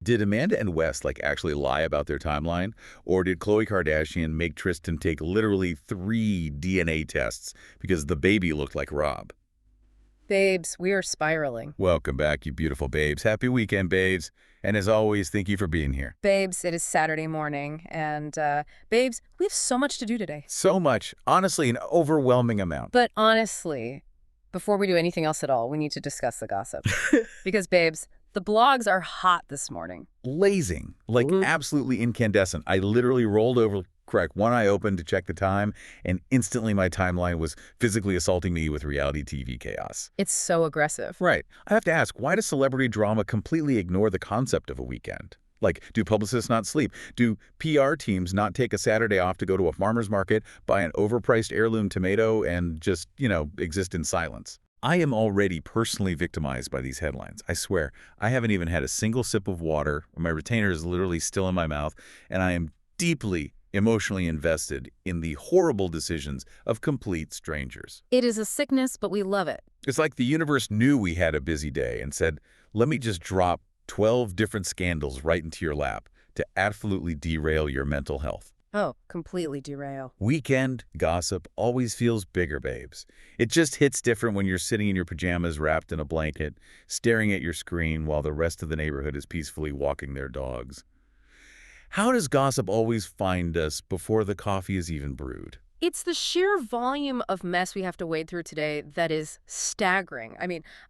Did Amanda and Wes actually lie about their timeline? Or did Khloe Kardashian make Tristan take literally 3 DNA tests because the baby looked like Rob? Babes, we are spiraling. Welcome back, you beautiful babes. Happy weekend, babes. And as always, thank you for being here. Babes, it is Saturday morning, and babes, we have so much to do today. So much. Honestly, an overwhelming amount. But honestly, before we do anything else at all, we need to discuss the gossip. Because, babes, the blogs are hot this morning. Blazing. Mhm. Absolutely incandescent. I literally rolled over, correct, one eye open to check the time, and instantly my timeline was physically assaulting me with reality TV chaos. It's so aggressive. Right. I have to ask, why does celebrity drama completely ignore the concept of a weekend? Do publicists not sleep? Do PR teams not take a Saturday off to go to a farmer's market, buy an overpriced heirloom tomato, and just, exist in silence? I am already personally victimized by these headlines. I swear, I haven't even had a single sip of water. My retainer is literally still in my mouth, and I am deeply emotionally invested in the horrible decisions of complete strangers. It is a sickness, but we love it. It's like the universe knew we had a busy day and said, let me just drop 12 different scandals right into your lap to absolutely derail your mental health. Oh, completely derail. Weekend gossip always feels bigger, babes. It just hits different when you're sitting in your pajamas wrapped in a blanket, staring at your screen while the rest of the neighborhood is peacefully walking their dogs. How does gossip always find us before the coffee is even brewed? It's the sheer volume of mess we have to wade through today that is staggering.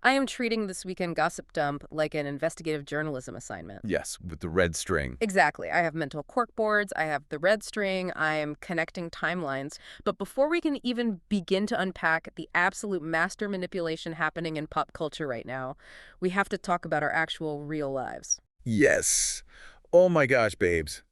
I am treating this weekend gossip dump like an investigative journalism assignment. Yes, with the red string. Exactly. I have mental corkboards, I have the red string, I am connecting timelines. But before we can even begin to unpack the absolute master manipulation happening in pop culture right now, we have to talk about our actual real lives. Yes. Oh my gosh, babes.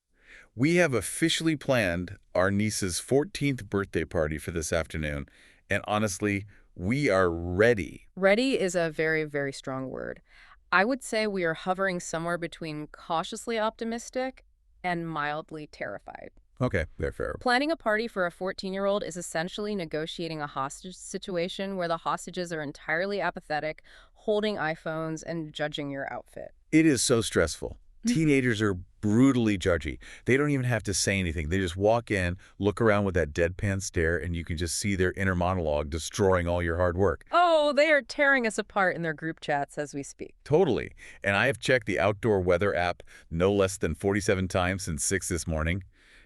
We have officially planned our niece's 14th birthday party for this afternoon, and honestly, we are ready. Ready is a very, very strong word. I would say we are hovering somewhere between cautiously optimistic and mildly terrified. Okay, fair. Planning a party for a 14-year-old is essentially negotiating a hostage situation where the hostages are entirely apathetic, holding iPhones and judging your outfit. It is so stressful. Teenagers are brutally judgy. They don't even have to say anything. They just walk in, look around with that deadpan stare, and you can just see their inner monologue destroying all your hard work. Oh, they are tearing us apart in their group chats as we speak. Totally. And I have checked the outdoor weather app no less than 47 times since 6 this morning.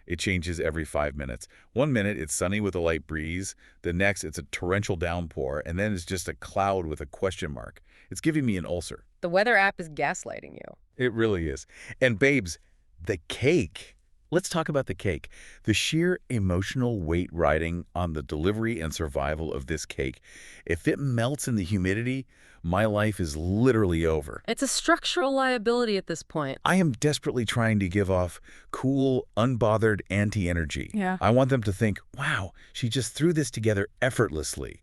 It changes every 5 minutes. 1 minute, it's sunny with a light breeze. The next, it's a torrential downpour. And then it's just a cloud with a question mark. It's giving me an ulcer. The weather app is gaslighting you. It really is. And babes, the cake. Let's talk about the cake. The sheer emotional weight riding on the delivery and survival of this cake. If it melts in the humidity, my life is literally over. It's a structural liability at this point. I am desperately trying to give off cool, unbothered anti-energy. Yeah. I want them to think, wow, she just threw this together effortlessly.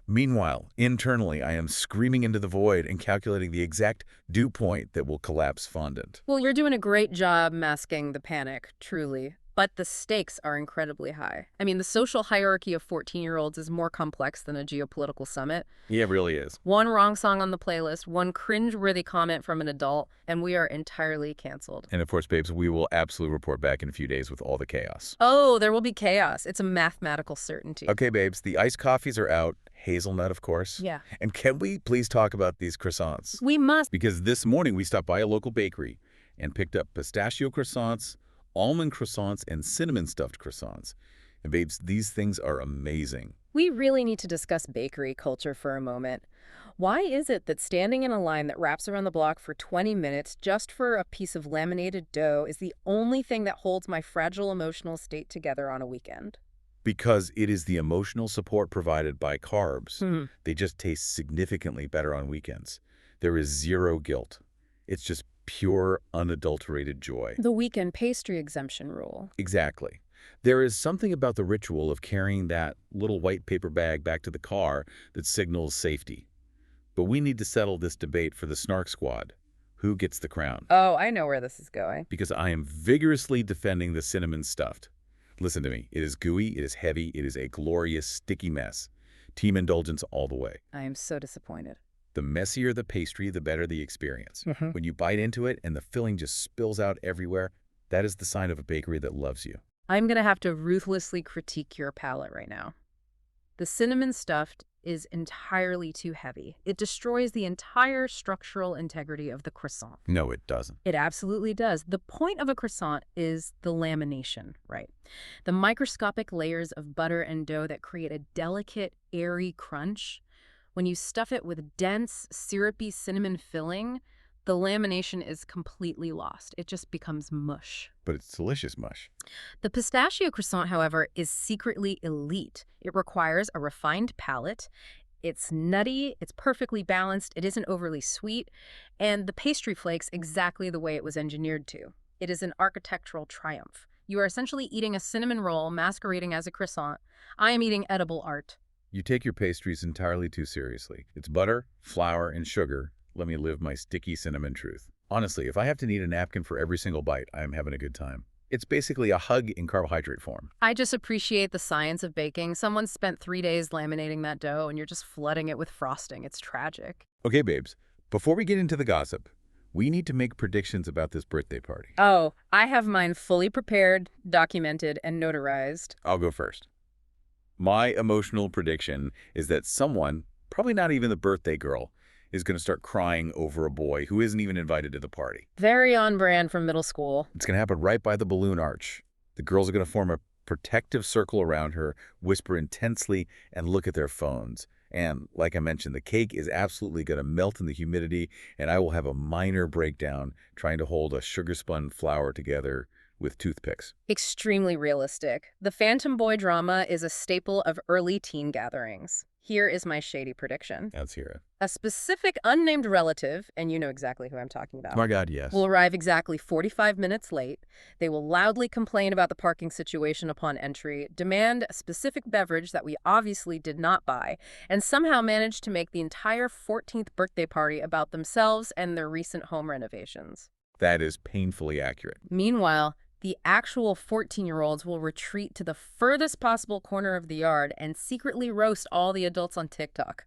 Meanwhile, internally, I am screaming into the void and calculating the exact dew point that will collapse fondant. Well, you're doing a great job masking the panic, truly. But the stakes are incredibly high. The social hierarchy of 14-year-olds is more complex than a geopolitical summit. Yeah, it really is. One wrong song on the playlist, one cringe-worthy comment from an adult, and we are entirely canceled. And of course, babes, we will absolutely report back in a few days with all the chaos. Oh, there will be chaos. It's a mathematical certainty. Okay, babes, the iced coffees are out. Hazelnut, of course. Yeah. And can we please talk about these croissants? We must. Because this morning we stopped by a local bakery and picked up pistachio croissants, almond croissants, and cinnamon-stuffed croissants. And babes, these things are amazing. We really need to discuss bakery culture for a moment. Why is it that standing in a line that wraps around the block for 20 minutes just for a piece of laminated dough is the only thing that holds my fragile emotional state together on a weekend? Because it is the emotional support provided by carbs. They just taste significantly better on weekends. There is zero guilt. It's just pure, unadulterated joy. The weekend pastry exemption rule. Exactly. There is something about the ritual of carrying that little white paper bag back to the car that signals safety. But we need to settle this debate for the Snark squad. Who gets the crown? Oh, I know where this is going. Because I am vigorously defending the cinnamon stuffed. Listen to me. It is gooey, it is heavy, it is a glorious, sticky mess. Team indulgence all the way. I am so disappointed. The messier the pastry, the better the experience. Mhm. When you bite into it and the filling just spills out everywhere, that is the sign of a bakery that loves you. I'm going to have to ruthlessly critique your palate right now. The cinnamon stuffed is entirely too heavy. It destroys the entire structural integrity of the croissant. No, it doesn't. It absolutely does. The point of a croissant is the lamination, right? The microscopic layers of butter and dough that create a delicate, airy crunch. When you stuff it with dense, syrupy cinnamon filling, the lamination is completely lost. It just becomes mush. But it's delicious mush. The pistachio croissant, however, is secretly elite. It requires a refined palate. It's nutty, it's perfectly balanced, it isn't overly sweet, and the pastry flakes exactly the way it was engineered to. It is an architectural triumph. You are essentially eating a cinnamon roll masquerading as a croissant. I am eating edible art. You take your pastries entirely too seriously. It's butter, flour, and sugar. Let me live my sticky cinnamon truth. Honestly, if I have to need a napkin for every single bite, I am having a good time. It's basically a hug in carbohydrate form. I just appreciate the science of baking. Someone spent 3 days laminating that dough, and you're just flooding it with frosting. It's tragic. Okay, babes, before we get into the gossip, we need to make predictions about this birthday party. Oh, I have mine fully prepared, documented, and notarized. I'll go first. My emotional prediction is that someone, probably not even the birthday girl, is going to start crying over a boy who isn't even invited to the party. Very on brand from middle school. It's going to happen right by the balloon arch. The girls are going to form a protective circle around her, whisper intensely, and look at their phones. And like I mentioned, the cake is absolutely going to melt in the humidity, and I will have a minor breakdown trying to hold a sugar-spun flower together with toothpicks. Extremely realistic. The Phantom Boy drama is a staple of early teen gatherings. Here is my shady prediction. Let's hear it. A specific unnamed relative, and you know exactly who I'm talking about, My God, yes. will arrive exactly 45 minutes late. They will loudly complain about the parking situation upon entry, demand a specific beverage that we obviously did not buy, and somehow manage to make the entire 14th birthday party about themselves and their recent home renovations. That is painfully accurate. Meanwhile, the actual 14-year-olds will retreat to the furthest possible corner of the yard and secretly roast all the adults on TikTok.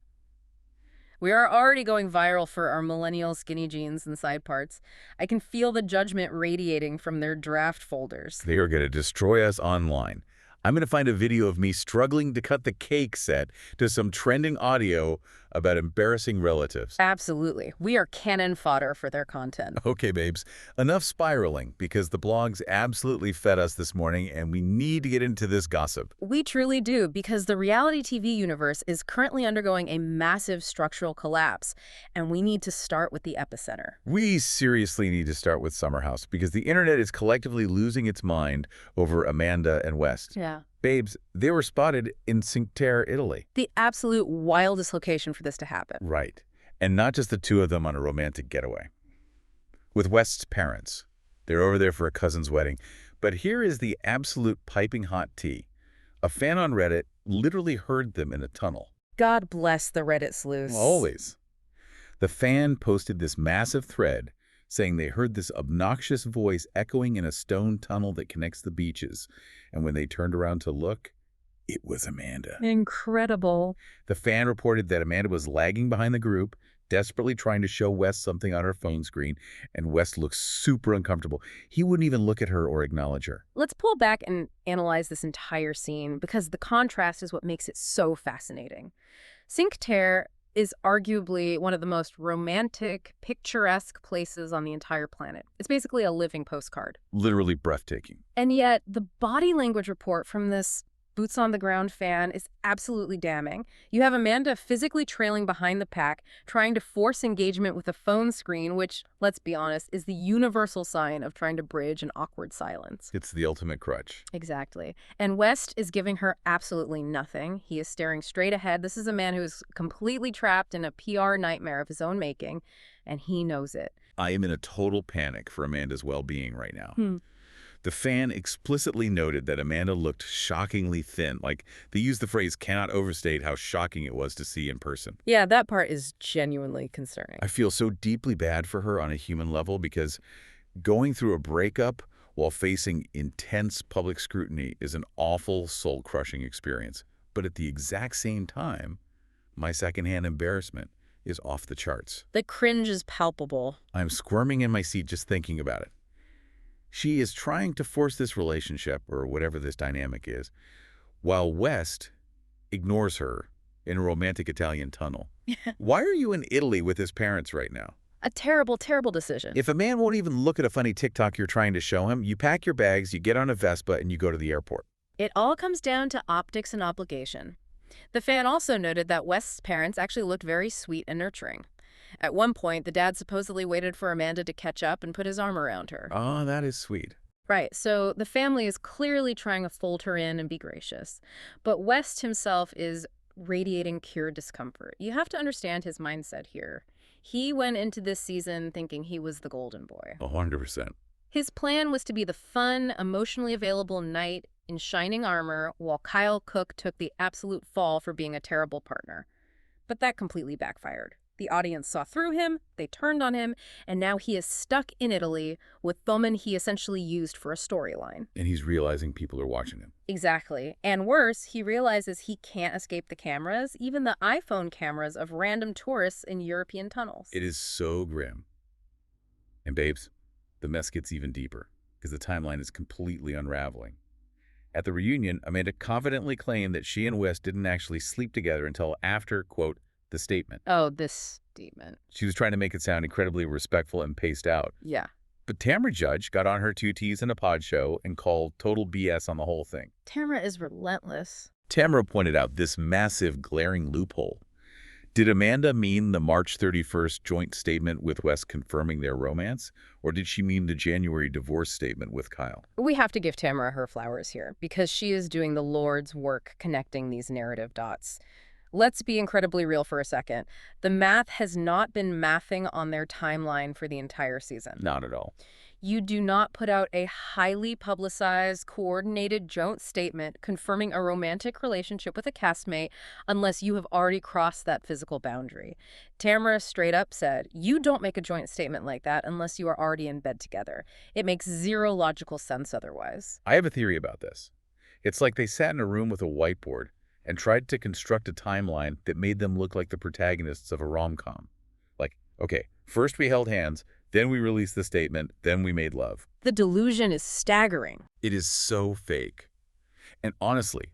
We are already going viral for our millennial skinny jeans and side parts. I can feel the judgment radiating from their draft folders. They are going to destroy us online. I'm going to find a video of me struggling to cut the cake set to some trending audio about embarrassing relatives. Absolutely. We are cannon fodder for their content. Okay, babes, enough spiraling because the blogs absolutely fed us this morning and we need to get into this gossip. We truly do, because the reality TV universe is currently undergoing a massive structural collapse, and we need to start with the epicenter. We seriously need to start with Summer House because the internet is collectively losing its mind over Amanda and West. Yeah. Babes, they were spotted in Cinque Terre, Italy. The absolute wildest location for this to happen. Right. And not just the two of them on a romantic getaway. With West's parents. They're over there for a cousin's wedding. But here is the absolute piping hot tea. A fan on Reddit literally heard them in a tunnel. God bless the Reddit sleuths. Always. The fan posted this massive thread saying they heard this obnoxious voice echoing in a stone tunnel that connects the beaches. And when they turned around to look, it was Amanda. Incredible. The fan reported that Amanda was lagging behind the group, desperately trying to show West something on her phone screen, and West looked super uncomfortable. He wouldn't even look at her or acknowledge her. Let's pull back and analyze this entire scene, because the contrast is what makes it so fascinating. Cinque Terre is arguably one of the most romantic, picturesque places on the entire planet. It's basically a living postcard. Literally breathtaking. And yet, the body language report from this boots-on-the-ground fan is absolutely damning. You have Amanda physically trailing behind the pack, trying to force engagement with a phone screen, which, let's be honest, is the universal sign of trying to bridge an awkward silence. It's the ultimate crutch. Exactly. And West is giving her absolutely nothing. He is staring straight ahead. This is a man who is completely trapped in a PR nightmare of his own making, and he knows it. I am in a total panic for Amanda's well-being right now. The fan explicitly noted that Amanda looked shockingly thin. Like, they used the phrase, cannot overstate how shocking it was to see in person. Yeah, that part is genuinely concerning. I feel so deeply bad for her on a human level because going through a breakup while facing intense public scrutiny is an awful, soul-crushing experience. But at the exact same time, my secondhand embarrassment is off the charts. The cringe is palpable. I'm squirming in my seat just thinking about it. She is trying to force this relationship, or whatever this dynamic is, while West ignores her in a romantic Italian tunnel. Why are you in Italy with his parents right now? A terrible, terrible decision. If a man won't even look at a funny TikTok you're trying to show him, you pack your bags, you get on a Vespa, and you go to the airport. It all comes down to optics and obligation. The fan also noted that West's parents actually looked very sweet and nurturing. At one point, the dad supposedly waited for Amanda to catch up and put his arm around her. Oh, that is sweet. Right, so the family is clearly trying to fold her in and be gracious. But West himself is radiating pure discomfort. You have to understand his mindset here. He went into this season thinking he was the golden boy. 100%. His plan was to be the fun, emotionally available knight in shining armor, while Kyle Cook took the absolute fall for being a terrible partner. But that completely backfired. The audience saw through him, they turned on him, and now he is stuck in Italy with women he essentially used for a storyline. And he's realizing people are watching him. Exactly. And worse, he realizes he can't escape the cameras, even the iPhone cameras of random tourists in European tunnels. It is so grim. And babes, the mess gets even deeper, because the timeline is completely unraveling. At the reunion, Amanda confidently claimed that she and West didn't actually sleep together until after, quote, the statement. Oh, this statement. She was trying to make it sound incredibly respectful and paced out. Yeah. But Tamra Judge got on her 2Ts in a pod show and called total BS on the whole thing. Tamra is relentless. Tamra pointed out this massive, glaring loophole. Did Amanda mean the March 31st joint statement with West confirming their romance? Or did she mean the January divorce statement with Kyle? We have to give Tamra her flowers here, because she is doing the Lord's work connecting these narrative dots. Let's be incredibly real for a second. The math has not been mathing on their timeline for the entire season. Not at all. You do not put out a highly publicized, coordinated joint statement confirming a romantic relationship with a castmate unless you have already crossed that physical boundary. Tamara straight up said, you don't make a joint statement like that unless you are already in bed together. It makes zero logical sense otherwise. I have a theory about this. It's like they sat in a room with a whiteboard and tried to construct a timeline that made them look like the protagonists of a rom-com. Like, okay, first we held hands, then we released the statement, then we made love. The delusion is staggering. It is so fake. And honestly,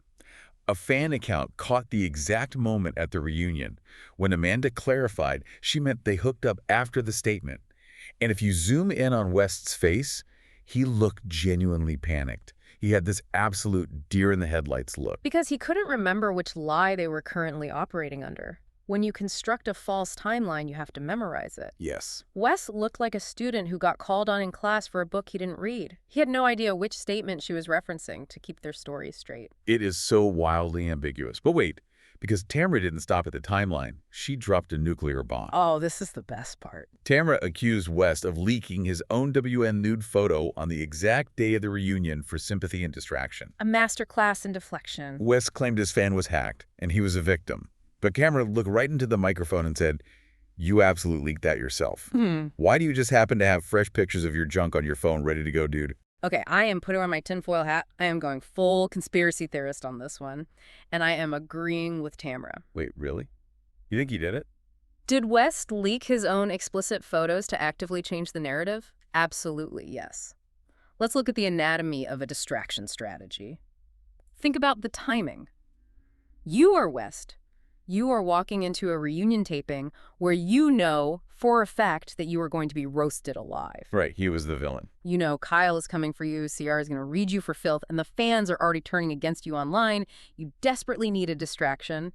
a fan account caught the exact moment at the reunion when Amanda clarified she meant they hooked up after the statement. And if you zoom in on West's face, he looked genuinely panicked. He had this absolute deer-in-the-headlights look. Because he couldn't remember which lie they were currently operating under. When you construct a false timeline, you have to memorize it. Yes. Wes looked like a student who got called on in class for a book he didn't read. He had no idea which statement she was referencing to keep their story straight. It is so wildly ambiguous. But wait, because Tamra didn't stop at the timeline. She dropped a nuclear bomb. Oh, this is the best part. Tamra accused West of leaking his own WN nude photo on the exact day of the reunion for sympathy and distraction. A masterclass in deflection. West claimed his fan was hacked, and he was a victim. But Tamra looked right into the microphone and said, you absolutely leaked that yourself. Why do you just happen to have fresh pictures of your junk on your phone ready to go, dude? Okay, I am putting on my tinfoil hat. I am going full conspiracy theorist on this one. And I am agreeing with Tamra. Wait, really? You think he did it? Did West leak his own explicit photos to actively change the narrative? Absolutely, yes. Let's look at the anatomy of a distraction strategy. Think about the timing. You are West. You are walking into a reunion taping where you know for a fact that you are going to be roasted alive. Right, he was the villain. You know Kyle is coming for you, Ciara is going to read you for filth, and the fans are already turning against you online. You desperately need a distraction.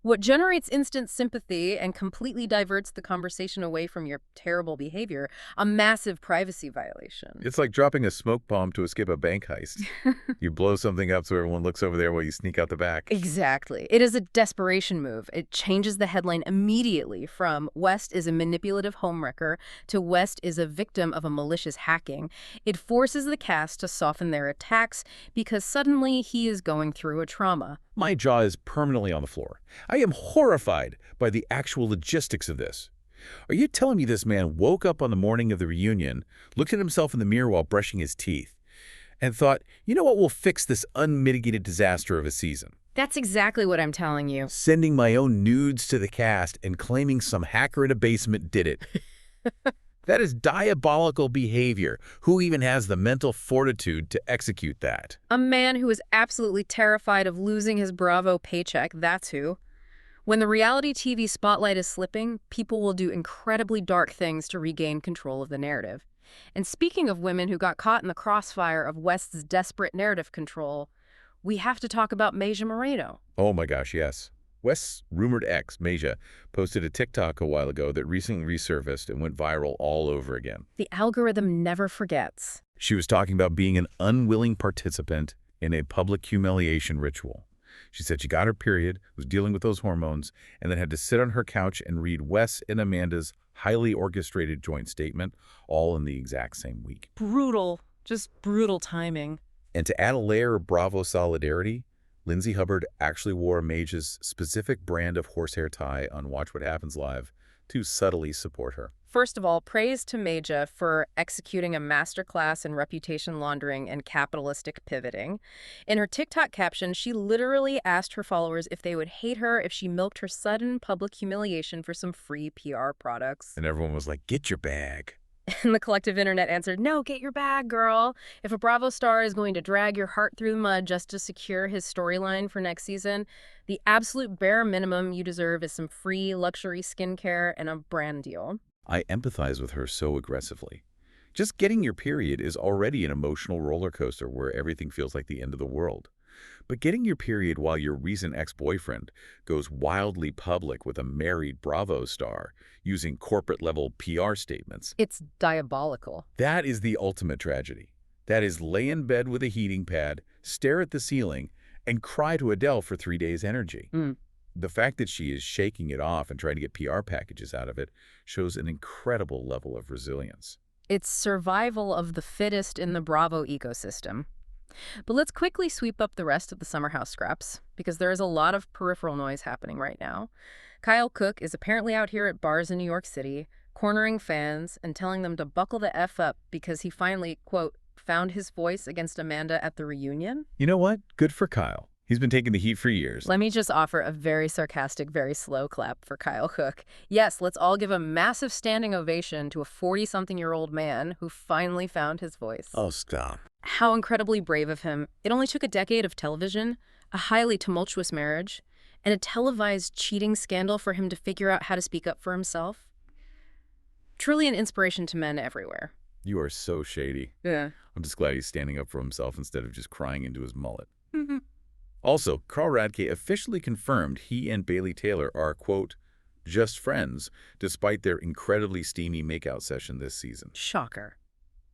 What generates instant sympathy and completely diverts the conversation away from your terrible behavior, a massive privacy violation. It's like dropping a smoke bomb to escape a bank heist. You blow something up so everyone looks over there while you sneak out the back. Exactly. It is a desperation move. It changes the headline immediately from West is a manipulative homewrecker to West is a victim of a malicious hacking. It forces the cast to soften their attacks because suddenly he is going through a trauma. My jaw is permanently on the floor. I am horrified by the actual logistics of this. Are you telling me this man woke up on the morning of the reunion, looked at himself in the mirror while brushing his teeth, and thought, you know what will fix this unmitigated disaster of a season? That's exactly what I'm telling you. Sending my own nudes to the cast and claiming some hacker in a basement did it. That is diabolical behavior. Who even has the mental fortitude to execute that? A man who is absolutely terrified of losing his Bravo paycheck, that's who. When the reality TV spotlight is slipping, people will do incredibly dark things to regain control of the narrative. And speaking of women who got caught in the crossfire of West's desperate narrative control, we have to talk about Masia Moreno. Oh my gosh, yes. West's rumored ex, Masia, posted a TikTok a while ago that recently resurfaced and went viral all over again. The algorithm never forgets. She was talking about being an unwilling participant in a public humiliation ritual. She said she got her period, was dealing with those hormones, and then had to sit on her couch and read Wes and Amanda's highly orchestrated joint statement, all in the exact same week. Brutal. Just brutal timing. And to add a layer of Bravo solidarity, Lindsay Hubbard actually wore Masia's specific brand of horsehair tie on Watch What Happens Live to subtly support her. First of all, praise to Masia for executing a masterclass in reputation laundering and capitalistic pivoting. In her TikTok caption, she literally asked her followers if they would hate her if she milked her sudden public humiliation for some free PR products. And everyone was like, get your bag. And the collective internet answered, no, get your bag, girl. If a Bravo star is going to drag your heart through the mud just to secure his storyline for next season, the absolute bare minimum you deserve is some free luxury skincare and a brand deal. I empathize with her so aggressively. Just getting your period is already an emotional roller coaster where everything feels like the end of the world. But getting your period while your recent ex-boyfriend goes wildly public with a married Bravo star using corporate-level PR statements. It's diabolical. That is the ultimate tragedy. That is lay in bed with a heating pad, stare at the ceiling, and cry to Adele for 3 days' energy. The fact that she is shaking it off and trying to get PR packages out of it shows an incredible level of resilience. It's survival of the fittest in the Bravo ecosystem. But let's quickly sweep up the rest of the summer house scraps, because there is a lot of peripheral noise happening right now. Kyle Cook is apparently out here at bars in New York City, cornering fans and telling them to buckle the F up because he finally, quote, found his voice against Amanda at the reunion. You know what? Good for Kyle. He's been taking the heat for years. Let me just offer a very sarcastic, very slow clap for Kyle Cook. Yes, let's all give a massive standing ovation to a 40-something-year-old man who finally found his voice. Oh, stop. How incredibly brave of him. It only took a decade of television, a highly tumultuous marriage, and a televised cheating scandal for him to figure out how to speak up for himself. Truly an inspiration to men everywhere. You are so shady. Yeah. I'm just glad he's standing up for himself instead of just crying into his mullet. Also, Carl Radke officially confirmed he and Bailey Taylor are, quote, just friends, despite their incredibly steamy makeout session this season. Shocker.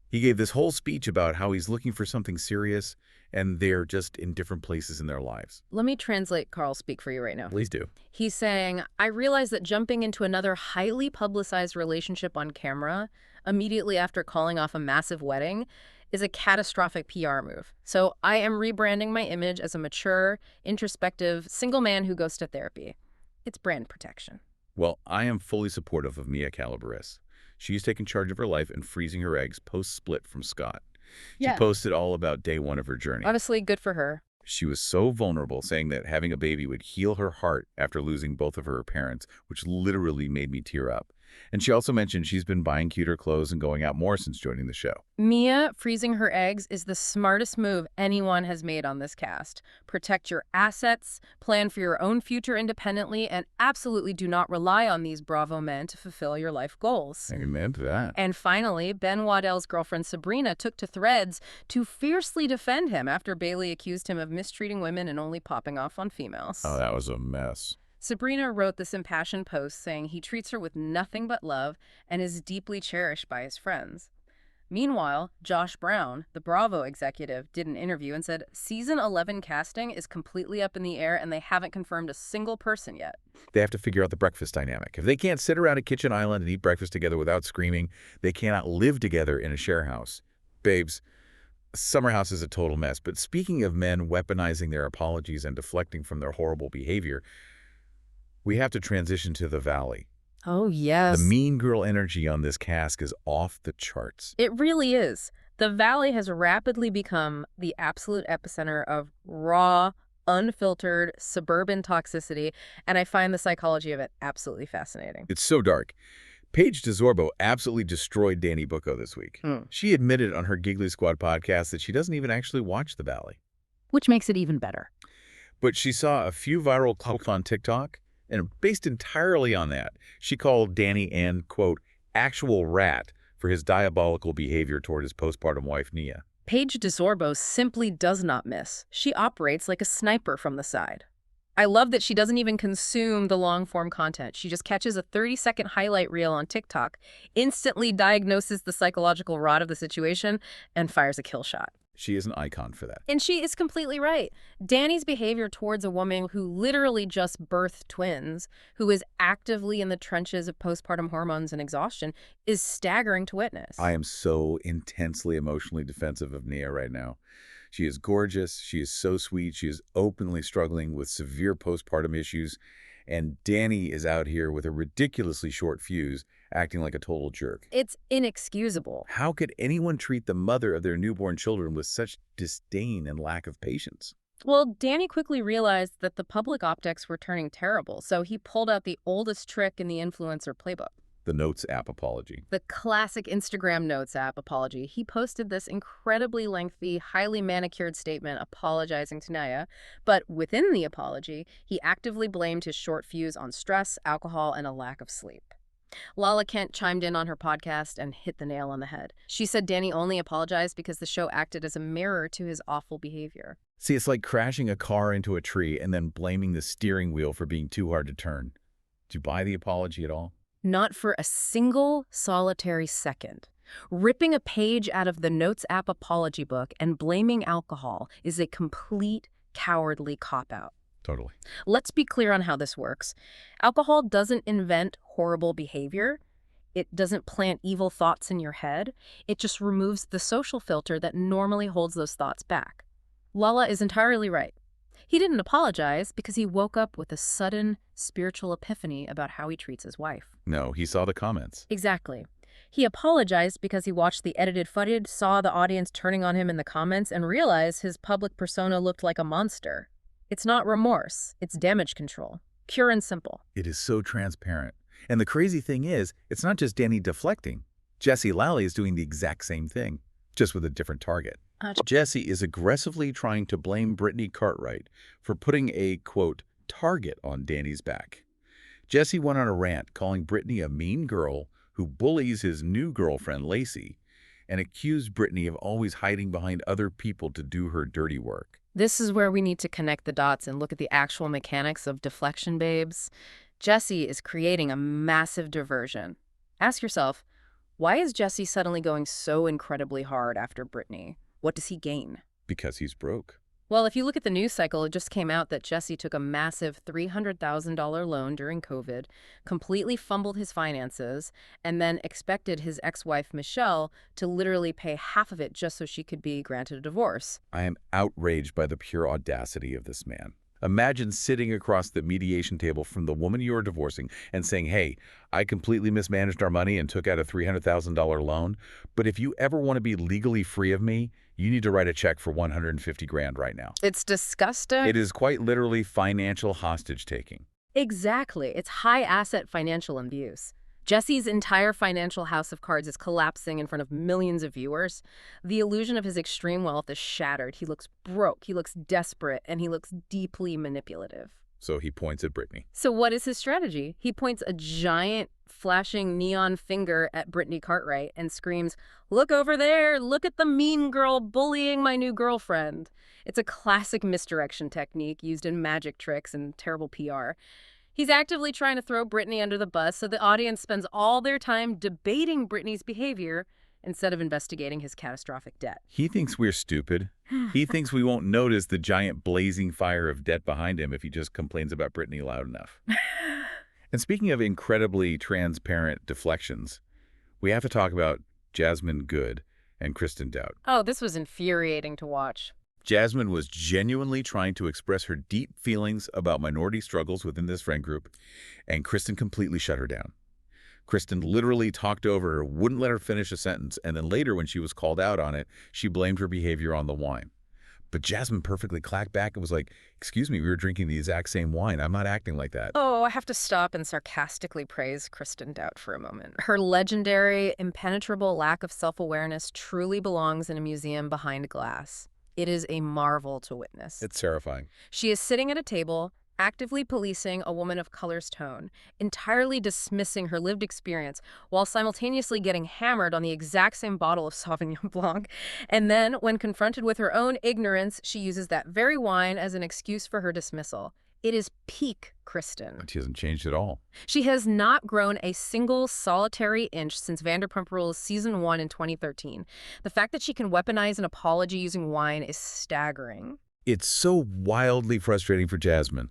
He gave this whole speech about how he's looking for something serious, and they're just in different places in their lives. Let me translate Carl's speak for you right now. Please do. He's saying, I realize that jumping into another highly publicized relationship on camera immediately after calling off a massive wedding is a catastrophic PR move. So I am rebranding my image as a mature, introspective, single man who goes to therapy. It's brand protection. Well, I am fully supportive of Mia Calabrese. She's taken charge of her life and freezing her eggs post-split from Scott. She posted all about day one of her journey. Honestly, good for her. She was so vulnerable, saying that having a baby would heal her heart after losing both of her parents, which literally made me tear up. And she also mentioned she's been buying cuter clothes and going out more since joining the show. Mia freezing her eggs is the smartest move anyone has made on this cast. Protect your assets, plan for your own future independently, and absolutely do not rely on these Bravo men to fulfill your life goals. Amen to that. And finally, Ben Waddell's girlfriend Sabrina took to threads to fiercely defend him after Bailey accused him of mistreating women and only popping off on females. Oh, that was a mess. Sabrina wrote this impassioned post saying he treats her with nothing but love and is deeply cherished by his friends. Meanwhile, Josh Brown, the Bravo executive, did an interview and said season 11 casting is completely up in the air and they haven't confirmed a single person yet. They have to figure out the breakfast dynamic. If they can't sit around a kitchen island and eat breakfast together without screaming, they cannot live together in a share house. Babes, Summer House is a total mess. But speaking of men weaponizing their apologies and deflecting from their horrible behavior, we have to transition to the Valley. Oh, yes. The mean girl energy on this cast is off the charts. It really is. The Valley has rapidly become the absolute epicenter of raw, unfiltered, suburban toxicity, and I find the psychology of it absolutely fascinating. It's so dark. Paige DeZorbo absolutely destroyed Danny Bucco this week. Hmm. She admitted on her Giggly Squad podcast that she doesn't even actually watch The Valley. Which makes it even better. But she saw a few viral clips on TikTok, and based entirely on that, she called Danny an, quote, actual rat for his diabolical behavior toward his postpartum wife, Nia. Paige DeZorbo simply does not miss. She operates like a sniper from the side. I love that she doesn't even consume the long-form content. She just catches a 30-second highlight reel on TikTok, instantly diagnoses the psychological rot of the situation, and fires a kill shot. She is an icon for that. And she is completely right. Danny's behavior towards a woman who literally just birthed twins, who is actively in the trenches of postpartum hormones and exhaustion, is staggering to witness. I am so intensely emotionally defensive of Nia right now. She is gorgeous. She is so sweet. She is openly struggling with severe postpartum issues. And Danny is out here with a ridiculously short fuse, acting like a total jerk. It's inexcusable. How could anyone treat the mother of their newborn children with such disdain and lack of patience? Well, Danny quickly realized that the public optics were turning terrible, so he pulled out the oldest trick in the influencer playbook. The Notes app apology. The classic Instagram Notes app apology. He posted this incredibly lengthy, highly manicured statement apologizing to Nia, but within the apology, he actively blamed his short fuse on stress, alcohol, and a lack of sleep. Lala Kent chimed in on her podcast and hit the nail on the head. She said Danny only apologized because the show acted as a mirror to his awful behavior. See, it's like crashing a car into a tree and then blaming the steering wheel for being too hard to turn. Did you buy the apology at all? Not for a single solitary second. Ripping a page out of the Notes app apology book and blaming alcohol is a complete cowardly cop-out. Totally. Let's be clear on how this works. Alcohol doesn't invent horrible behavior. It doesn't plant evil thoughts in your head. It just removes the social filter that normally holds those thoughts back. Lala is entirely right. He didn't apologize because he woke up with a sudden spiritual epiphany about how he treats his wife. No, he saw the comments. Exactly. He apologized because he watched the edited footage, saw the audience turning on him in the comments, and realized his public persona looked like a monster. It's not remorse, it's damage control. Pure and simple. It is so transparent. And the crazy thing is, it's not just Danny deflecting. Jessie Lally is doing the exact same thing, just with a different target. Jessie is aggressively trying to blame Brittany Cartwright for putting a, quote, target on Danny's back. Jessie went on a rant calling Brittany a mean girl who bullies his new girlfriend, Lacey, and accused Brittany of always hiding behind other people to do her dirty work. This is where we need to connect the dots and look at the actual mechanics of deflection, babes. Jessie is creating a massive diversion. Ask yourself, why is Jessie suddenly going so incredibly hard after Brittany? What does he gain? Because he's broke. Well, if you look at the news cycle, it just came out that Jessie took a massive $300,000 loan during COVID, completely fumbled his finances, and then expected his ex-wife, Michelle, to literally pay half of it just so she could be granted a divorce. I am outraged by the pure audacity of this man. Imagine sitting across the mediation table from the woman you are divorcing and saying, hey, I completely mismanaged our money and took out a $300,000 loan, but if you ever want to be legally free of me, you need to write a check for $150,000 right now. It's disgusting. It is quite literally financial hostage-taking. Exactly. It's high-asset financial abuse. Jesse's entire financial house of cards is collapsing in front of millions of viewers. The illusion of his extreme wealth is shattered. He looks broke, he looks desperate, and he looks deeply manipulative. So he points at Brittany. So what is his strategy? He points a giant, flashing neon finger at Brittany Cartwright and screams, "Look over there! Look at the mean girl bullying my new girlfriend." It's a classic misdirection technique used in magic tricks and terrible PR. He's actively trying to throw Brittany under the bus so the audience spends all their time debating Brittany's behavior instead of investigating his catastrophic debt. He thinks we're stupid. He thinks we won't notice the giant blazing fire of debt behind him if he just complains about Brittany loud enough. And speaking of incredibly transparent deflections, we have to talk about Jasmine Good and Kristen Dowd. Oh, this was infuriating to watch. Jasmine was genuinely trying to express her deep feelings about minority struggles within this friend group, and Kristen completely shut her down. Kristen literally talked over her, wouldn't let her finish a sentence, and then later when she was called out on it, she blamed her behavior on the wine. But Jasmine perfectly clacked back and was like, excuse me, we were drinking the exact same wine. I'm not acting like that. Oh, I have to stop and sarcastically praise Kristen Dout for a moment. Her legendary, impenetrable lack of self-awareness truly belongs in a museum behind glass. It is a marvel to witness. It's terrifying. She is sitting at a table, actively policing a woman of color's tone, entirely dismissing her lived experience while simultaneously getting hammered on the exact same bottle of Sauvignon Blanc. And then, when confronted with her own ignorance, she uses that very wine as an excuse for her dismissal. It is peak Kristen. She hasn't changed at all. She has not grown a single solitary inch since Vanderpump Rules Season 1 in 2013. The fact that she can weaponize an apology using wine is staggering. It's so wildly frustrating for Jasmine.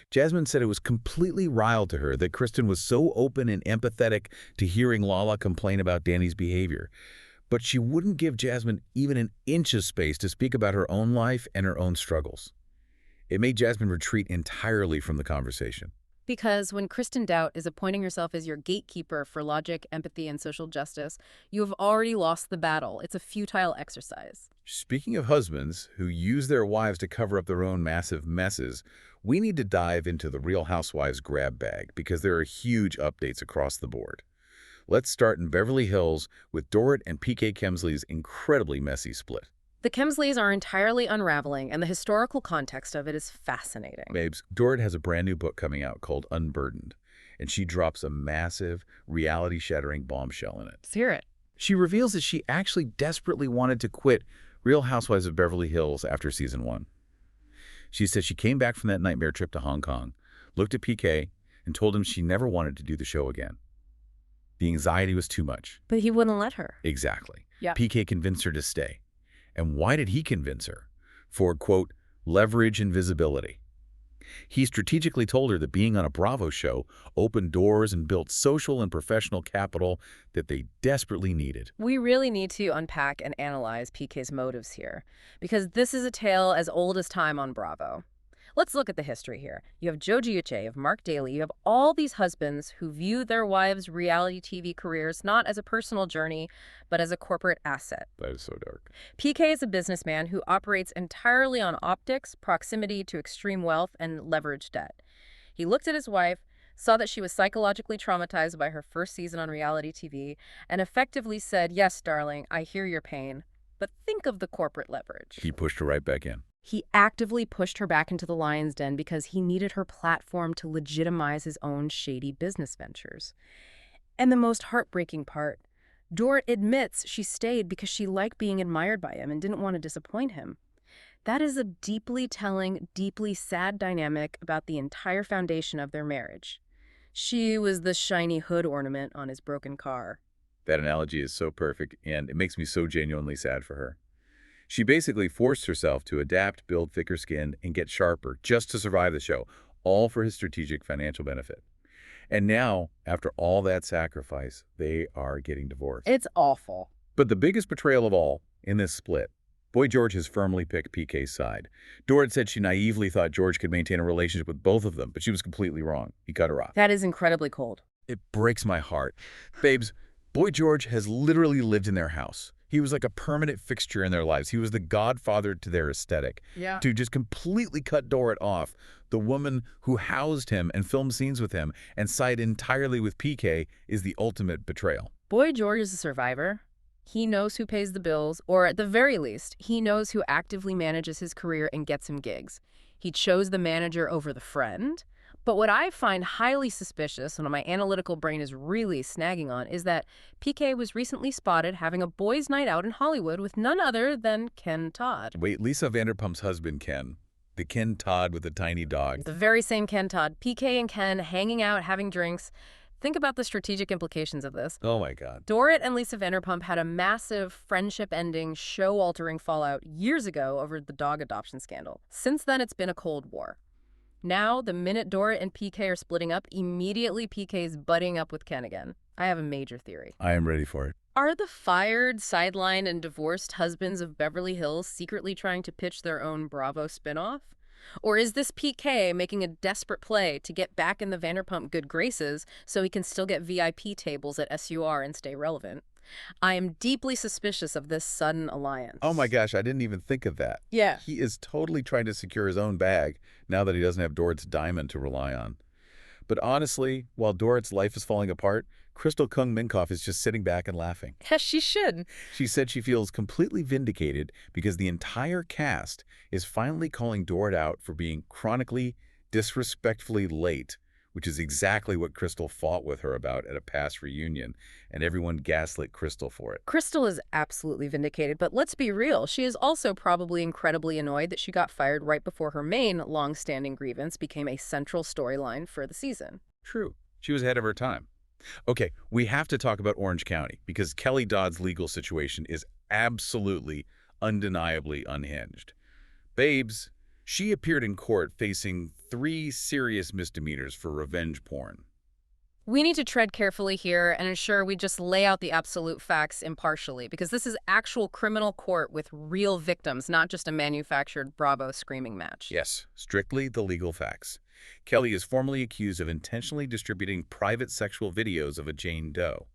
Jasmine said it was completely riled to her that Kristen was so open and empathetic to hearing Lala complain about Danny's behavior. But she wouldn't give Jasmine even an inch of space to speak about her own life and her own struggles. It made Jasmine retreat entirely from the conversation. Because when Kristen Dout is appointing herself as your gatekeeper for logic, empathy, and social justice, you have already lost the battle. It's a futile exercise. Speaking of husbands who use their wives to cover up their own massive messes, we need to dive into the Real Housewives grab bag because there are huge updates across the board. Let's start in Beverly Hills with Dorit and PK Kemsley's incredibly messy split. The Kemsleys are entirely unraveling, and the historical context of it is fascinating. Babes, Dorit has a brand new book coming out called Unburdened, and she drops a massive, reality-shattering bombshell in it. Let's hear it. She reveals that she actually desperately wanted to quit Real Housewives of Beverly Hills after Season 1. She says she came back from that nightmare trip to Hong Kong, looked at PK, and told him she never wanted to do the show again. The anxiety was too much. But he wouldn't let her. Exactly. Yeah. PK convinced her to stay. And why did he convince her? For, quote, leverage and visibility. He strategically told her that being on a Bravo show opened doors and built social and professional capital that they desperately needed. We really need to unpack and analyze PK's motives here, because this is a tale as old as time on Bravo. Let's look at the history here. You have Joe Giudice, you have Mark Daly, you have all these husbands who view their wives' reality TV careers not as a personal journey, but as a corporate asset. That is so dark. PK is a businessman who operates entirely on optics, proximity to extreme wealth, and leveraged debt. He looked at his wife, saw that she was psychologically traumatized by her first season on reality TV, and effectively said, yes, darling, I hear your pain, but think of the corporate leverage. He pushed her right back in. He actively pushed her back into the lion's den because he needed her platform to legitimize his own shady business ventures. And the most heartbreaking part, Dorit admits she stayed because she liked being admired by him and didn't want to disappoint him. That is a deeply telling, deeply sad dynamic about the entire foundation of their marriage. She was the shiny hood ornament on his broken car. That analogy is so perfect, and it makes me so genuinely sad for her. She basically forced herself to adapt, build thicker skin, and get sharper just to survive the show, all for his strategic financial benefit. And now, after all that sacrifice, they are getting divorced. It's awful. But the biggest betrayal of all, in this split, Boy George has firmly picked PK's side. Dorit said she naively thought George could maintain a relationship with both of them, but she was completely wrong. He cut her off. That is incredibly cold. It breaks my heart. Babes, Boy George has literally lived in their house. He was like a permanent fixture in their lives. He was the godfather to their aesthetic. Yeah. To just completely cut Dorit off, the woman who housed him and filmed scenes with him and side entirely with PK, is the ultimate betrayal. Boy George is a survivor. He knows who pays the bills, or at the very least, he knows who actively manages his career and gets him gigs. He chose the manager over the friend. But what I find highly suspicious, and my analytical brain is really snagging on, is that PK was recently spotted having a boys' night out in Hollywood with none other than Ken Todd. Wait, Lisa Vanderpump's husband, Ken. The Ken Todd with the tiny dog. The very same Ken Todd. PK and Ken hanging out, having drinks. Think about the strategic implications of this. Oh my God. Dorit and Lisa Vanderpump had a massive friendship-ending, show-altering fallout years ago over the dog adoption scandal. Since then, it's been a Cold War. Now, the minute Dorit and PK are splitting up, immediately PK's butting up with Ken again. I have a major theory. I am ready for it. Are the fired, sidelined, and divorced husbands of Beverly Hills secretly trying to pitch their own Bravo spinoff? Or is this PK making a desperate play to get back in the Vanderpump good graces so he can still get VIP tables at SUR and stay relevant? I am deeply suspicious of this sudden Oh my alliance. gosh, I didn't even think of that. Yeah. He is totally trying to secure his own bag now that he doesn't have Dorrit's diamond to rely on. But honestly, while Dorrit's life is falling apart, Crystal Kung Minkoff is just sitting back and laughing. Yes, she should. She said she feels completely vindicated because the entire cast is finally calling Dorrit out for being chronically, disrespectfully late, which is exactly what Crystal fought with her about at a past reunion, and everyone gaslit Crystal for it. Crystal is absolutely vindicated, but let's be real. She is also probably incredibly annoyed that she got fired right before her main long-standing grievance became a central storyline for the season. True. She was ahead of her time. Okay, we have to talk about Orange County because Kelly Dodd's legal situation is absolutely, undeniably unhinged. Babes, she appeared in court facing 3 serious misdemeanors for revenge porn. We need to tread carefully here and ensure we just lay out the absolute facts impartially, because this is actual criminal court with real victims, not just a manufactured Bravo screaming match. Yes, strictly the legal facts. Kelly is formally accused of intentionally distributing private sexual videos of a Jane Doe.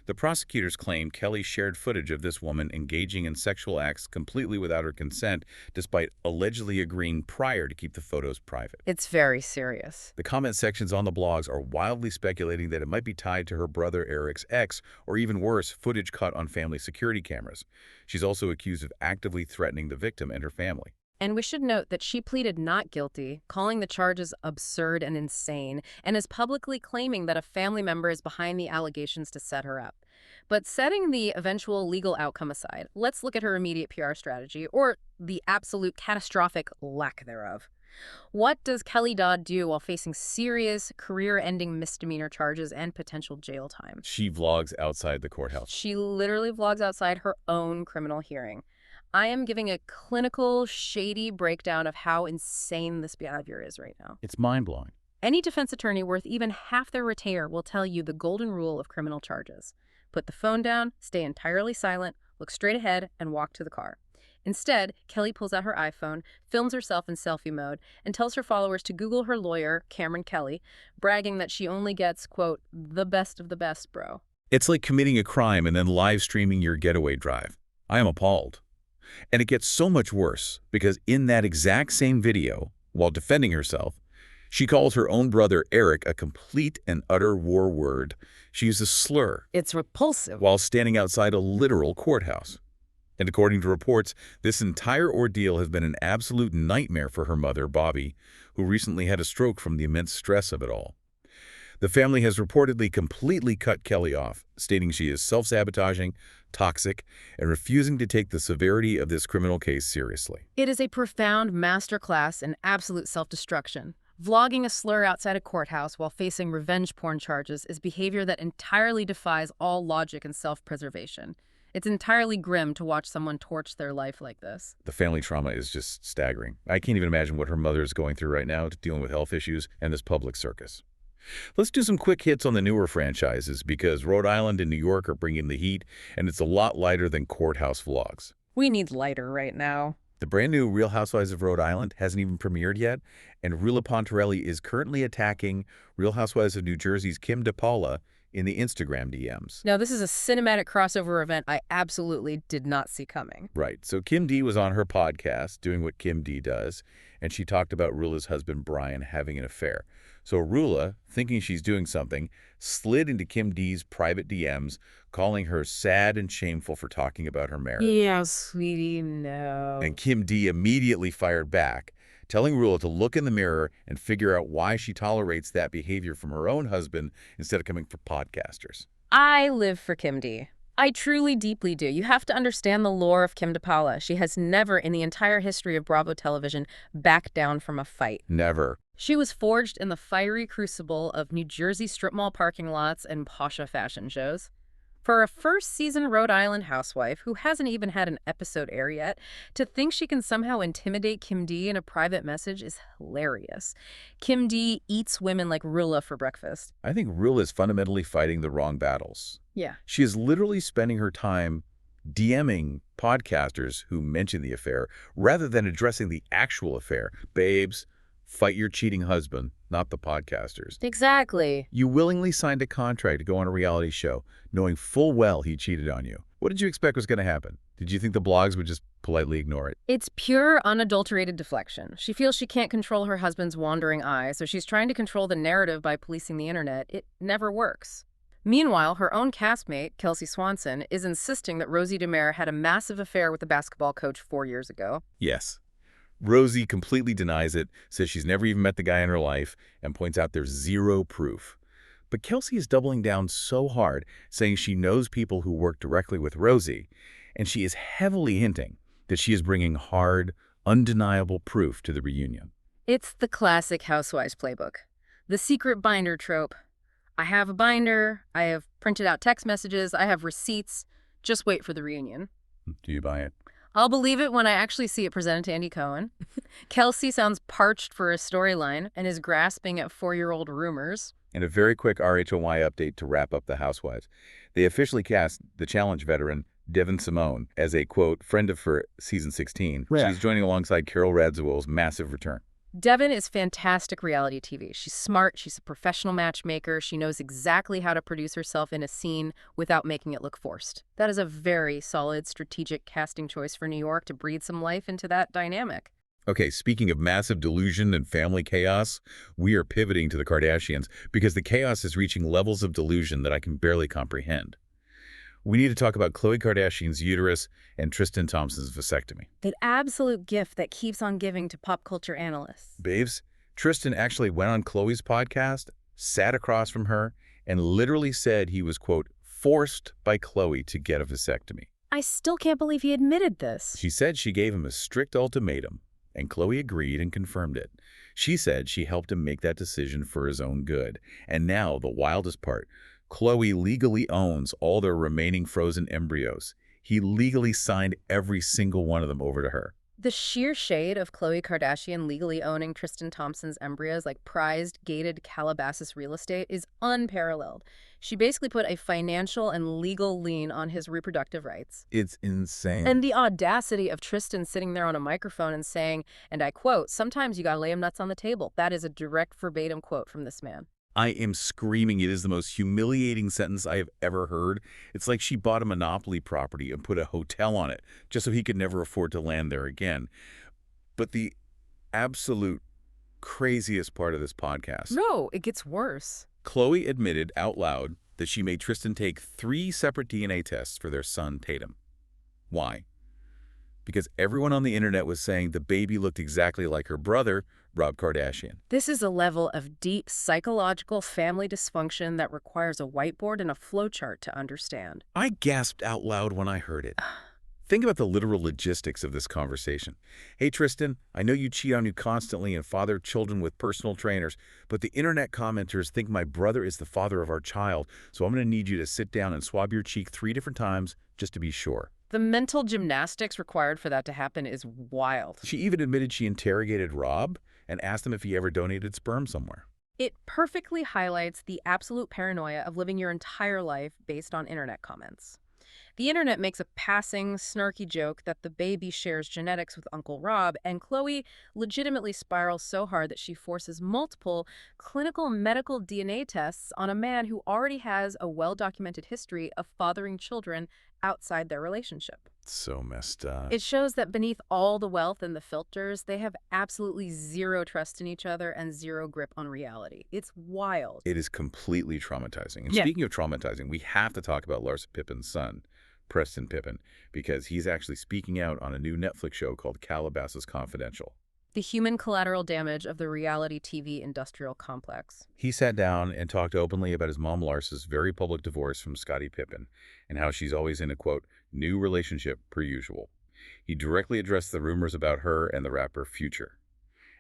The prosecutors claim Kelly shared footage of this woman engaging in sexual acts completely without her consent, despite allegedly agreeing prior to keep the photos private. It's very serious. The comment sections on the blogs are wildly speculating that it might be tied to her brother Eric's ex, or even worse, footage caught on family security cameras. She's also accused of actively threatening the victim and her family. And we should note that she pleaded not guilty, calling the charges absurd and insane, and is publicly claiming that a family member is behind the allegations to set her up. But setting the eventual legal outcome aside, let's look at her immediate PR strategy, or the absolute catastrophic lack thereof. What does Kelly Dodd do while facing serious, career-ending misdemeanor charges and potential jail time? She vlogs outside the courthouse. She literally vlogs outside her own criminal hearing. I am giving a clinical, shady breakdown of how insane this behavior is right now. It's mind-blowing. Any defense attorney worth even half their retainer will tell you the golden rule of criminal charges. Put the phone down, stay entirely silent, look straight ahead, and walk to the car. Instead, Kelly pulls out her iPhone, films herself in selfie mode, and tells her followers to Google her lawyer, Cameron Kelly, bragging that she only gets, quote, the best of the best, bro. It's like committing a crime and then live streaming your getaway drive. I am appalled. And it gets so much worse because in that exact same video, while defending herself, she calls her own brother Eric a complete and utter war word. She uses slur. It's repulsive. While standing outside a literal courthouse. And according to reports, this entire ordeal has been an absolute nightmare for her mother, Bobby, who recently had a stroke from the immense stress of it all. The family has reportedly completely cut Kelly off, stating she is self-sabotaging, toxic, and refusing to take the severity of this criminal case seriously. It is a profound masterclass in absolute self-destruction. Vlogging a slur outside a courthouse while facing revenge porn charges is behavior that entirely defies all logic and self-preservation. It's entirely grim to watch someone torch their life like this. The family trauma is just staggering. I can't even imagine what her mother is going through right now, dealing with health issues and this public circus. Let's do some quick hits on the newer franchises because Rhode Island and New York are bringing the heat, and it's a lot lighter than courthouse vlogs. We need lighter right now. The brand new Real Housewives of Rhode Island hasn't even premiered yet, and Rula Pontarelli is currently attacking Real Housewives of New Jersey's Kim DePaula in the Instagram DMs. Now, this is a cinematic crossover event I absolutely did not see coming. Right. So Kim D was on her podcast doing what Kim D does, and she talked about Rula's husband Brian having an affair. So Rula, thinking she's doing something, slid into Kim D's private DMs, calling her sad and shameful for talking about her marriage. Yeah, sweetie, no. And Kim D immediately fired back, telling Rula to look in the mirror and figure out why she tolerates that behavior from her own husband instead of coming from podcasters. I live for Kim D. I truly, deeply do. You have to understand the lore of Kim DePaula. She has never, in the entire history of Bravo television, backed down from a fight. Never. She was forged in the fiery crucible of New Jersey strip mall parking lots and Pasha fashion shows. For a first-season Rhode Island housewife who hasn't even had an episode air yet, to think she can somehow intimidate Kim D in a private message is hilarious. Kim D eats women like Rula for breakfast. I think Rula is fundamentally fighting the wrong battles. Yeah. She is literally spending her time DMing podcasters who mention the affair rather than addressing the actual affair. Babes, fight your cheating husband. not the podcasters. Exactly. You willingly signed a contract to go on a reality show, knowing full well he cheated on you. What did you expect was going to happen? Did you think the blogs would just politely ignore it? It's pure, unadulterated deflection. She feels she can't control her husband's wandering eye, so she's trying to control the narrative by policing the internet. It never works. Meanwhile, her own castmate, Kelsey Swanson, is insisting that Rosie DeMare had a massive affair with the basketball coach 4 years ago. Yes. Rosie completely denies it, says she's never even met the guy in her life, and points out there's zero proof. But Kelsey is doubling down so hard, saying she knows people who work directly with Rosie, and she is heavily hinting that she is bringing hard, undeniable proof to the reunion. It's the classic Housewives playbook. The secret binder trope. I have a binder, I have printed out text messages, I have receipts. Just wait for the reunion. Do you buy it? I'll believe it when I actually see it presented to Andy Cohen. Kelsey sounds parched for a storyline and is grasping at 4-year-old rumors. And a very quick RHOY update to wrap up the Housewives. They officially cast the Challenge veteran, Devin Simone, as a, quote, friend of for season 16. Yeah. She's joining alongside Carol Radziwill's massive return. Devin is fantastic reality TV. She's smart, she's a professional matchmaker, she knows exactly how to produce herself in a scene without making it look forced. That is a very solid strategic casting choice for New York to breathe some life into that dynamic. Okay, speaking of massive delusion and family chaos, we are pivoting to the Kardashians because the chaos is reaching levels of delusion that I can barely comprehend. We need to talk about Khloe Kardashian's uterus and Tristan Thompson's vasectomy. That absolute gift that keeps on giving to pop culture analysts. Babes, Tristan actually went on Khloe's podcast, sat across from her, and literally said he was, quote, forced by Khloe to get a vasectomy. I still can't believe he admitted this. She said she gave him a strict ultimatum, and Khloe agreed and confirmed it. She said she helped him make that decision for his own good. And now, the wildest part, Khloe legally owns all their remaining frozen embryos. He legally signed every single one of them over to her. The sheer shade of Khloe Kardashian legally owning Tristan Thompson's embryos like prized, gated Calabasas real estate is unparalleled. She basically put a financial and legal lien on his reproductive rights. It's insane. And the audacity of Tristan sitting there on a microphone and saying, and I quote, "Sometimes you gotta lay 'em nuts on the table." That is a direct verbatim quote from this man. I am screaming. It is the most humiliating sentence I have ever heard. It's like she bought a Monopoly property and put a hotel on it just so he could never afford to land there again. But the absolute craziest part of this podcast. No, it gets worse. Khloe admitted out loud that she made Tristan take 3 separate DNA tests for their son, Tatum. Why? Because everyone on the internet was saying the baby looked exactly like her brother, Rob Kardashian. This is a level of deep psychological family dysfunction that requires a whiteboard and a flowchart to understand. I gasped out loud when I heard it. Think about the literal logistics of this conversation. Hey, Tristan, I know you cheat on you constantly and father children with personal trainers, but the internet commenters think my brother is the father of our child, so I'm going to need you to sit down and swab your cheek 3 different times just to be sure. The mental gymnastics required for that to happen is wild. She even admitted she interrogated Rob and asked him if he ever donated sperm somewhere. It perfectly highlights the absolute paranoia of living your entire life based on internet comments. The internet makes a passing, snarky joke that the baby shares genetics with Uncle Rob, and Khloe legitimately spirals so hard that she forces multiple clinical medical DNA tests on a man who already has a well-documented history of fathering children outside their relationship. So messed up. It shows that beneath all the wealth and the filters, they have absolutely zero trust in each other and zero grip on reality. It's wild. It is completely traumatizing. And Yeah. speaking of traumatizing, we have to talk about Larsa Pippen's son, Preston Pippen, because he's actually speaking out on a new Netflix show called Calabasas Confidential. The human collateral damage of the reality TV industrial complex. He sat down and talked openly about his mom Larsa's very public divorce from Scottie Pippen and how she's always in a, quote, new relationship per usual. He directly addressed the rumors about her and the rapper Future.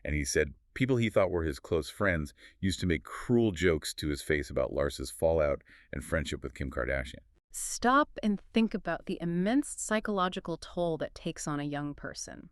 And he said people he thought were his close friends used to make cruel jokes to his face about Larsa's fallout and friendship with Kim Kardashian. Stop and think about the immense psychological toll that takes on a young person.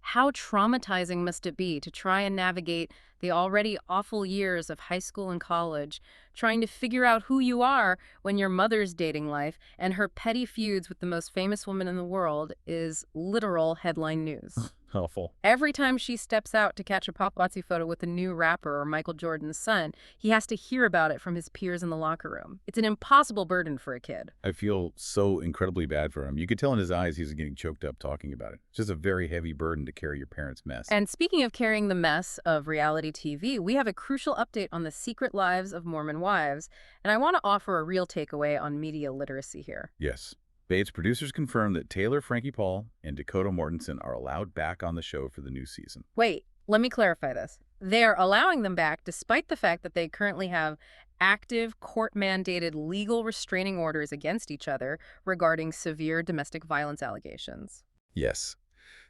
How traumatizing must it be to try and navigate the already awful years of high school and college, trying to figure out who you are when your mother's dating life and her petty feuds with the most famous woman in the world is literal headline news. Awful. Every time she steps out to catch a paparazzi photo with a new rapper or Michael Jordan's son, he has to hear about it from his peers in the locker room. It's an impossible burden for a kid. I feel so incredibly bad for him. You could tell in his eyes he was getting choked up talking about it. It's just a very heavy burden to carry your parents' mess. And speaking of carrying the mess of reality TV, we have a crucial update on the secret lives of Mormon wives, and I want to offer a real takeaway on media literacy here. Yes. Bates producers confirmed that Taylor, Frankie Paul, and Dakota Mortensen are allowed back on the show for the new season. Wait, let me clarify this. They are allowing them back despite the fact that they currently have active court-mandated legal restraining orders against each other regarding severe domestic violence allegations. Yes.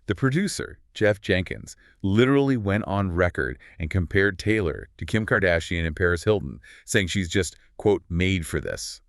The producer, Jeff Jenkins, literally went on record and compared Taylor to Kim Kardashian and Paris Hilton, saying she's just, quote, made for this.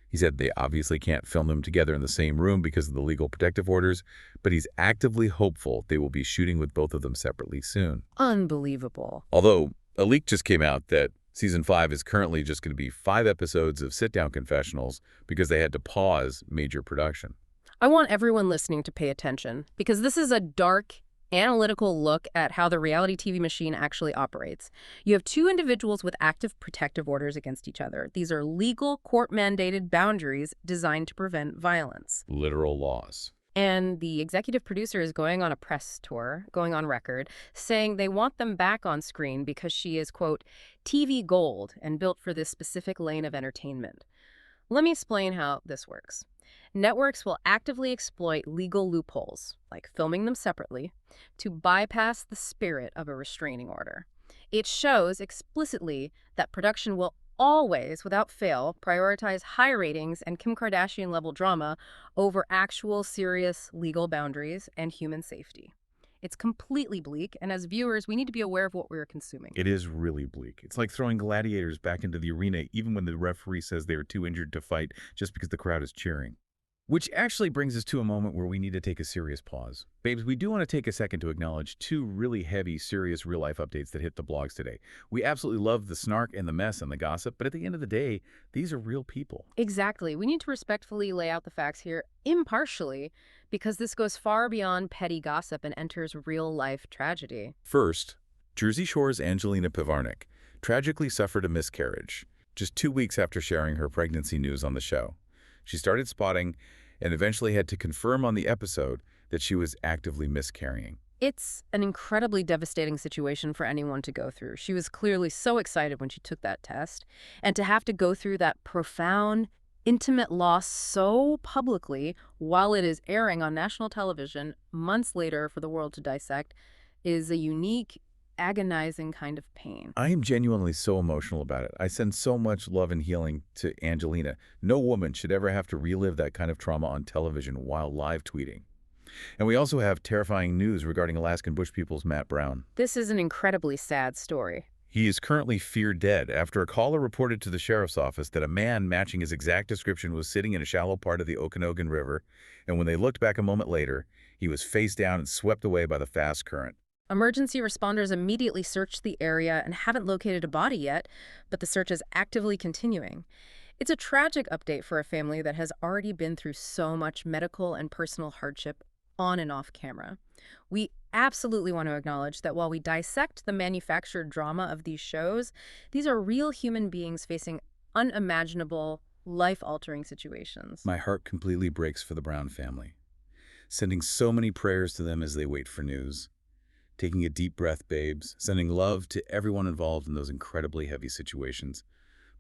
He said they obviously can't film them together in the same room because of the legal protective orders, but he's actively hopeful they will be shooting with both of them separately soon. Unbelievable. Although a leak just came out that Season 5 is currently just going to be 5 episodes of sit-down confessionals because they had to pause major production. I want everyone listening to pay attention because this is a dark, analytical look at how the reality TV machine actually operates. You have two individuals with active protective orders against each other. These are legal, court-mandated boundaries designed to prevent violence. Literal laws. And the executive producer is going on a press tour, going on record, saying they want them back on screen because she is, quote, TV gold and built for this specific lane of entertainment. Let me explain how this works. Networks will actively exploit legal loopholes, like filming them separately, to bypass the spirit of a restraining order. It shows explicitly that production will always, without fail, prioritize high ratings and Kim Kardashian-level drama over actual serious legal boundaries and human safety. It's completely bleak, and as viewers, we need to be aware of what we're consuming. It is really bleak. It's like throwing gladiators back into the arena even when the referee says they are too injured to fight just because the crowd is cheering. Which actually brings us to a moment where we need to take a serious pause. Babes, we do want to take a second to acknowledge two really heavy, serious real-life updates that hit the blogs today. We absolutely love the snark and the mess and the gossip, but at the end of the day, these are real people. Exactly. We need to respectfully lay out the facts here impartially because this goes far beyond petty gossip and enters real-life tragedy. First, Jersey Shore's Angelina Pivarnik tragically suffered a miscarriage just 2 weeks after sharing her pregnancy news on the show. She started spotting and eventually had to confirm on the episode that she was actively miscarrying. It's an incredibly devastating situation for anyone to go through. She was clearly so excited when she took that test, and to have to go through that profound, intimate loss so publicly while it is airing on national television months later for the world to dissect is a unique, agonizing kind of pain. I am genuinely so emotional about it. I send so much love and healing to Angelina. No woman should ever have to relive that kind of trauma on television while live tweeting. And we also have terrifying news regarding Alaskan Bush People's Matt Brown. This is an incredibly sad story. He is currently feared dead after a caller reported to the sheriff's office that a man matching his exact description was sitting in a shallow part of the Okanogan River, and when they looked back a moment later, he was face down and swept away by the fast current. Emergency responders immediately searched the area and haven't located a body yet, but the search is actively continuing. It's a tragic update for a family that has already been through so much medical and personal hardship on and off camera. We absolutely want to acknowledge that while we dissect the manufactured drama of these shows, these are real human beings facing unimaginable, life-altering situations. My heart completely breaks for the Brown family, sending so many prayers to them as they wait for news. Taking a deep breath, babes, sending love to everyone involved in those incredibly heavy situations,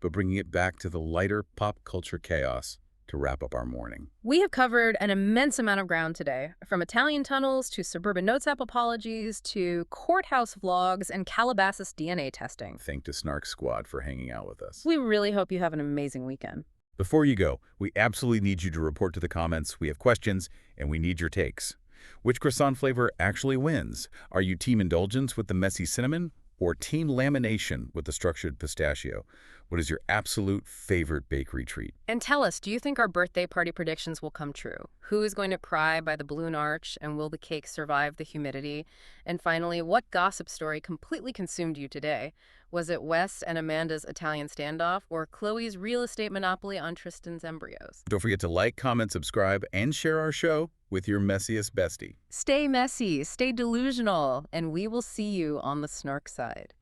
but bringing it back to the lighter pop culture chaos to wrap up our morning. We have covered an immense amount of ground today, from Italian tunnels to suburban notes app apologies to courthouse vlogs and Calabasas DNA testing. Thank to Snark Squad for hanging out with us. We really hope you have an amazing weekend. Before you go, we absolutely need you to report to the comments. We have questions, and we need your takes. Which croissant flavor actually wins? Are you team indulgence with the messy cinnamon or team lamination with the structured pistachio? What is your absolute favorite bakery treat? And tell us, do you think our birthday party predictions will come true? Who is going to cry by the balloon arch, and will the cake survive the humidity? And finally, what gossip story completely consumed you today? Was it Wes and Amanda's Italian standoff, or Chloe's real estate monopoly on Tristan's embryos? Don't forget to like, comment, subscribe, and share our show with your messiest bestie. Stay messy, stay delusional, and we will see you on the Snark side.